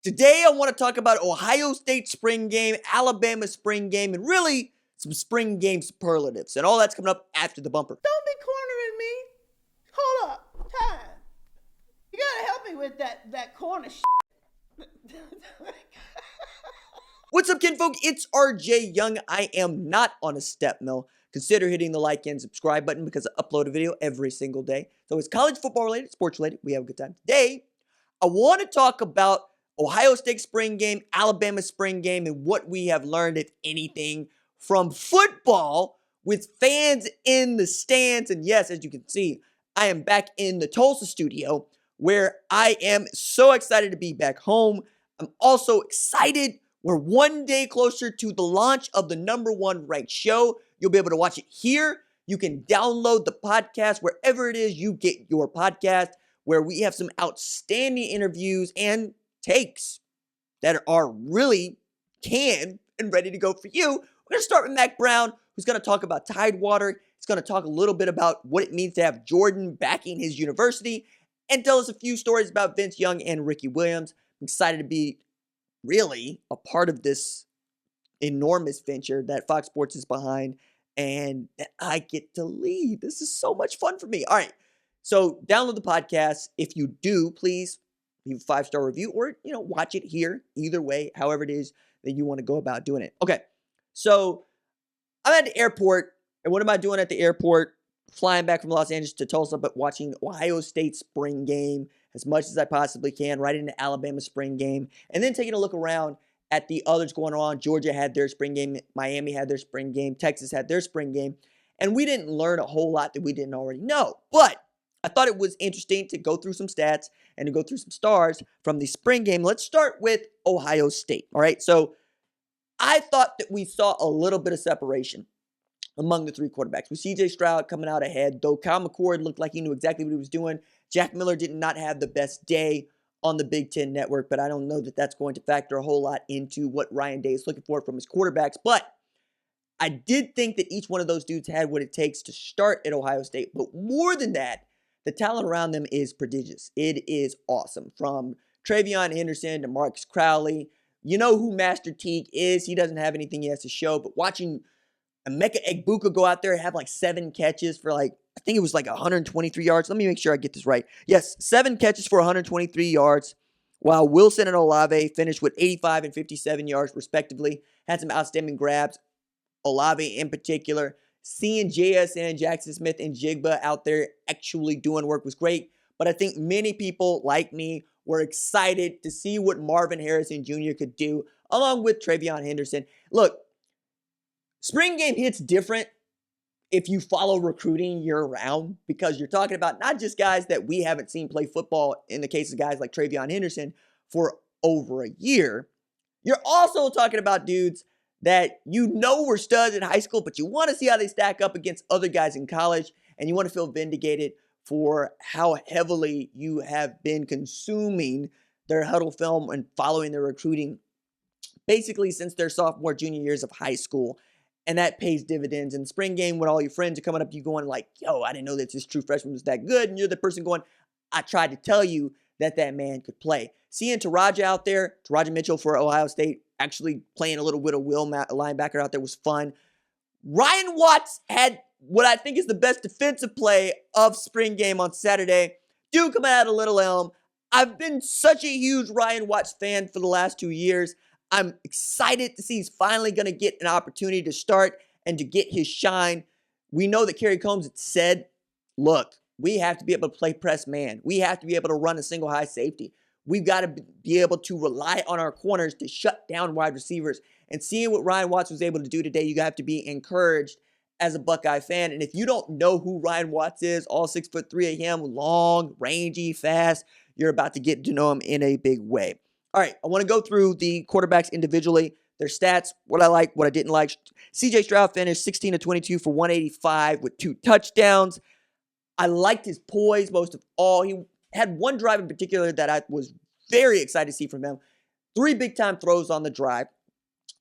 Today, I want to talk about Ohio State spring game, Alabama spring game, and really some spring game superlatives. And all that's coming up after the bumper. Don't be cornering me. Hold up. Time. You gotta help me with that corner shit. What's up, kinfolk? It's RJ Young. I am not on a step mill. Consider hitting the like and subscribe button because I upload a video every single day. So it's college football related, sports related. We have a good time. Today, I want to talk about Ohio State spring game, Alabama spring game, and what we have learned, if anything, from football with fans in the stands. And yes, as you can see, I am back in the Tulsa studio where I am so excited to be back home. I'm also excited. We're one day closer to the launch of the #1 ranked show. You'll be able to watch it here. You can download the podcast wherever it is you get your podcast, where we have some outstanding interviews and takes that are really canned and ready to go for you. We're going to start with Mac Brown, who's going to talk about Tidewater. He's going to talk a little bit about what it means to have Jordan backing his university and tell us a few stories about Vince Young and Ricky Williams. I'm excited to be really a part of this enormous venture that Fox Sports is behind and that I get to lead. This is so much fun for me. All right. So download the podcast. If you do, please leave a 5-star review or, watch it here. Either way, however it is that you want to go about doing it. Okay. So I'm at the airport. And what am I doing at the airport? Flying back from Los Angeles to Tulsa, but watching Ohio State spring game as much as I possibly can, right into Alabama spring game, and then taking a look around at the others going on. Georgia had their spring game. Miami had their spring game. Texas had their spring game. And we didn't learn a whole lot that we didn't already know. But I thought it was interesting to go through some stats and to go through some stars from the spring game. Let's start with Ohio State. All right. So I thought that we saw a little bit of separation among the three quarterbacks. With C.J. Stroud coming out ahead, though Kyle McCord looked like he knew exactly what he was doing. Jack Miller did not have the best day on the Big Ten Network, but I don't know that that's going to factor a whole lot into what Ryan Day is looking for from his quarterbacks. But I did think that each one of those dudes had what it takes to start at Ohio State. But more than that, the talent around them is prodigious. It is awesome. From Travion Henderson to Marcus Crowley. You know who Master Teague is. He doesn't have anything he has to show, but watching Emeka Egbuka go out there and have 7 catches for I think it was 123 yards. Let me make sure I get this right. Yes, 7 catches for 123 yards, while Wilson and Olave finished with 85 and 57 yards respectively. Had some outstanding grabs. Olave in particular. Seeing JSN, Jackson Smith, and Jigba out there actually doing work was great. But I think many people like me were excited to see what Marvin Harrison Jr. could do, along with Travion Henderson. Look, spring game hits different if you follow recruiting year-round, because you're talking about not just guys that we haven't seen play football, in the case of guys like Travion Henderson, for over a year. You're also talking about dudes that were studs in high school, but you want to see how they stack up against other guys in college, and you want to feel vindicated for how heavily you have been consuming their huddle film and following their recruiting basically since their sophomore, junior years of high school. And that pays dividends. In the spring game, when all your friends are coming up, you going yo, I didn't know that this true freshman was that good. And you're the person going, I tried to tell you that man could play. Seeing Taraja out there, Taraja Mitchell for Ohio State, actually playing a little bit of will linebacker out there was fun. Ryan Watts had what I think is the best defensive play of spring game on Saturday. Dude coming out of Little Elm. I've been such a huge Ryan Watts fan for the last 2 years. I'm excited to see he's finally going to get an opportunity to start and to get his shine. We know that Kerry Combs had said, look, we have to be able to play press man. We have to be able to run a single high safety. We've got to be able to rely on our corners to shut down wide receivers. And seeing what Ryan Watts was able to do today, you have to be encouraged as a Buckeye fan. And if you don't know who Ryan Watts is, all 6'3" of him, long, rangy, fast, you're about to get to know him in a big way. All right, I want to go through the quarterbacks individually, their stats, what I like, what I didn't like. C.J. Stroud finished 16 of 22 for 185 with 2 touchdowns. I liked his poise most of all. He had one drive in particular that I was very excited to see from him. 3 big-time throws on the drive.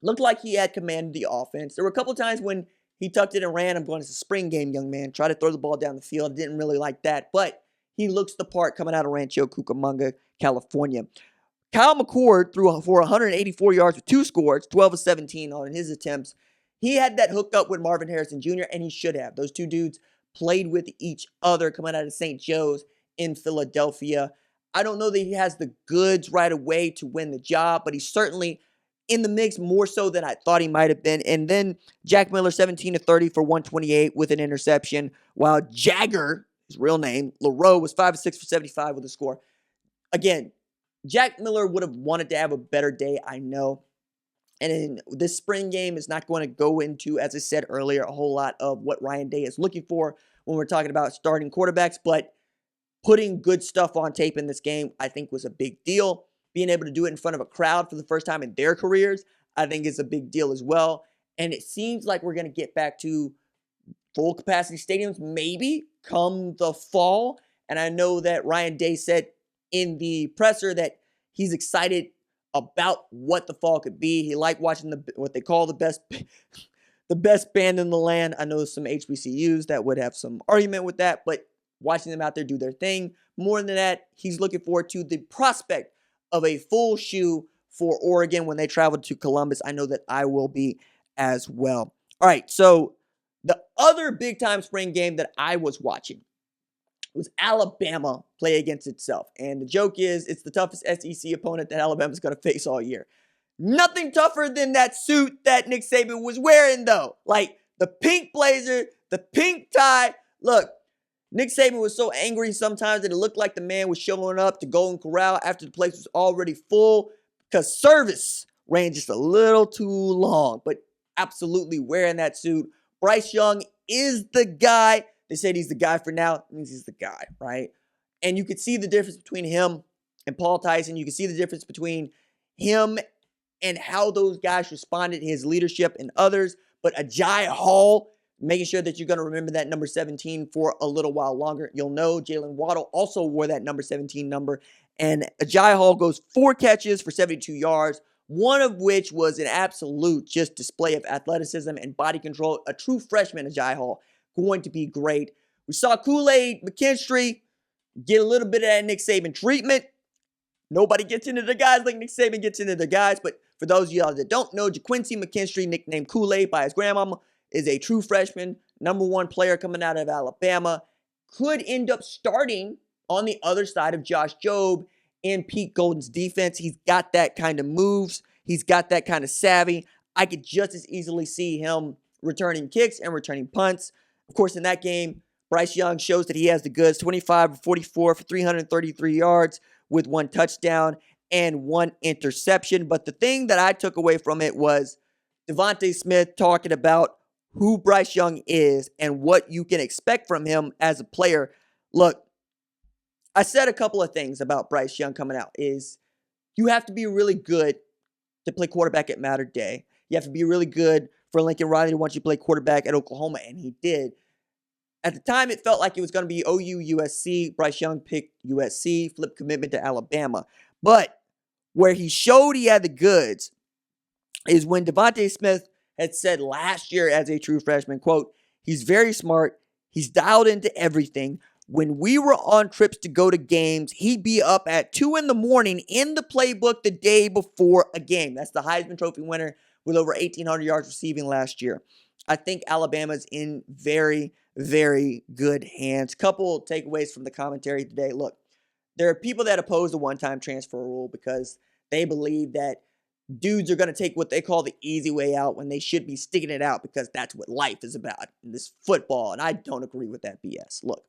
Looked like he had commanded the offense. There were a couple of times when he tucked it and ran. I'm going, it's a spring game, young man. Try to throw the ball down the field. Didn't really like that. But he looks the part coming out of Rancho Cucamonga, California. Kyle McCord threw for 184 yards with 2 scores, 12 of 17 on his attempts. He had that hooked up with Marvin Harrison Jr., and he should have. Those two dudes played with each other coming out of St. Joe's in Philadelphia. I don't know that he has the goods right away to win the job, but he's certainly in the mix more so than I thought he might have been. And then Jack Miller, 17 to 30 for 128 with an interception, while Jagger, his real name, LaRoe, was 5 of 6 for 75 with a score. Again, Jack Miller would have wanted to have a better day, I know. And in this spring game is not going to go into, as I said earlier, a whole lot of what Ryan Day is looking for when we're talking about starting quarterbacks. But putting good stuff on tape in this game, I think, was a big deal. Being able to do it in front of a crowd for the first time in their careers, I think is a big deal as well. And it seems like we're going to get back to full capacity stadiums maybe come the fall. And I know that Ryan Day said in the presser that he's excited about what the fall could be. He liked watching what they call the best band in the land. I know some HBCUs that would have some argument with that, but watching them out there do their thing. More than that, he's looking forward to the prospect of a full shoe for Oregon when they travel to Columbus. I know that I will be as well. All right, so the other big-time spring game that I was watching was Alabama play against itself. And the joke is, it's the toughest SEC opponent that Alabama's going to face all year. Nothing tougher than that suit that Nick Saban was wearing, though. Like, the pink blazer, the pink tie. Look, Nick Saban was so angry sometimes that it looked like the man was showing up to Golden Corral after the place was already full because service ran just a little too long. But absolutely wearing that suit. Bryce Young is the guy. They said he's the guy for now. It means he's the guy, right? And you could see the difference between him and Paul Tyson. You can see the difference between him and how those guys responded to his leadership and others. But Agiye Hall, making sure that you're going to remember that number 17 for a little while longer. You'll know Jalen Waddle also wore that number 17 number. And Agiye Hall goes 4 catches for 72 yards, one of which was an absolute just display of athleticism and body control. A true freshman, Agiye Hall, going to be great. We saw Kool-Aid McKinstry get a little bit of that Nick Saban treatment. Nobody gets into the guys like Nick Saban gets into the guys. But for those of y'all that don't know, JaQuincy McKinstry, nicknamed Kool-Aid by his grandmama, is a true freshman, number 1 player coming out of Alabama. Could end up starting on the other side of Josh Jobe in Pete Golden's defense. He's got that kind of moves. He's got that kind of savvy. I could just as easily see him returning kicks and returning punts. Of course, in that game, Bryce Young shows that he has the goods. 25 of 44 for 333 yards with 1 touchdown and 1 interception. But the thing that I took away from it was Devontae Smith talking about who Bryce Young is and what you can expect from him as a player. Look, I said a couple of things about Bryce Young coming out is you have to be really good to play quarterback at Mater Day. You have to be really good for Lincoln Riley to want you to play quarterback at Oklahoma, and he did. At the time, it felt like it was going to be OU, USC. Bryce Young picked USC, flipped commitment to Alabama. But where he showed he had the goods is when Devontae Smith had said last year as a true freshman, quote, he's very smart. He's dialed into everything. When we were on trips to go to games, he'd be up at 2 in the morning in the playbook the day before a game. That's the Heisman Trophy winner with over 1,800 yards receiving last year. I think Alabama's in very, very good hands. Couple takeaways from the commentary today. Look, there are people that oppose the one-time transfer rule because they believe that dudes are going to take what they call the easy way out when they should be sticking it out because that's what life is about in this football. And I don't agree with that BS. Look,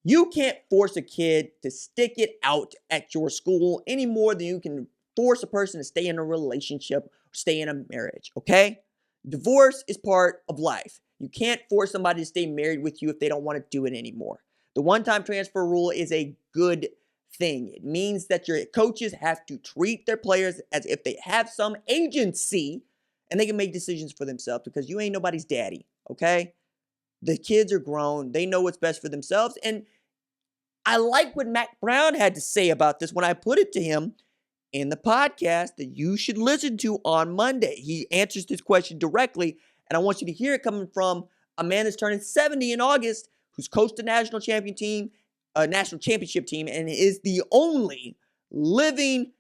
you can't force a kid to stick it out at your school any more than you can force a person to stay in a relationship or stay in a marriage, okay? Divorce is part of life. You can't force somebody to stay married with you if they don't want to do it anymore. The one-time transfer rule is a good thing. It means that your coaches have to treat their players as if they have some agency and they can make decisions for themselves because you ain't nobody's daddy, okay? The kids are grown. They know what's best for themselves. And I like what Mac Brown had to say about this when I put it to him in the podcast that you should listen to on Monday. He answers this question directly, and I want you to hear it coming from a man that's turning 70 in August, who's coached a national championship team, and is the only living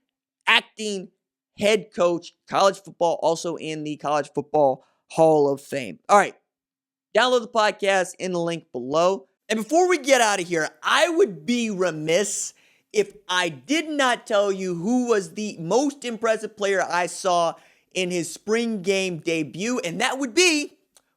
acting head coach, college football, also in the College Football Hall of Fame. All right, download the podcast in the link below. And before we get out of here, I would be remiss if I did not tell you who was the most impressive player I saw in his spring game debut, and that would be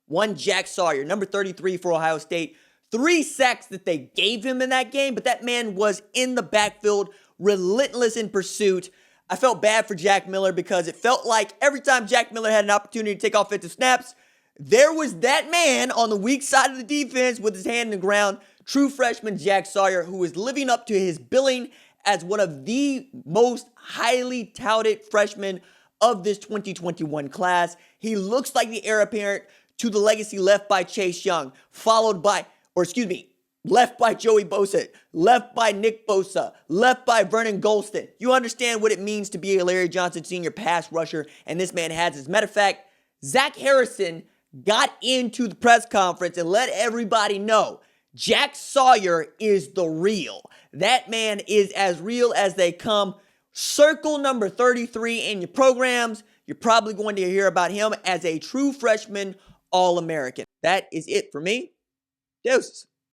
one Jack Sawyer, number 33 for Ohio State. 3 sacks that they gave him in that game, but that man was in the backfield, relentless in pursuit. I felt bad for Jack Miller because it felt like every time Jack Miller had an opportunity to take offensive snaps, there was that man on the weak side of the defense with his hand in the ground, true freshman Jack Sawyer, who is living up to his billing as one of the most highly touted freshmen of this 2021 class. He looks like the heir apparent to the legacy left by Chase Young, left by Joey Bosa, left by Nick Bosa, left by Vernon Golston. You understand what it means to be a Larry Johnson Sr. pass rusher, and this man has. As a matter of fact, Zach Harrison got into the press conference and let everybody know Jack Sawyer is the real. That man is as real as they come. Circle number 33 in your programs. You're probably going to hear about him as a true freshman All-American. That is it for me. Deuces.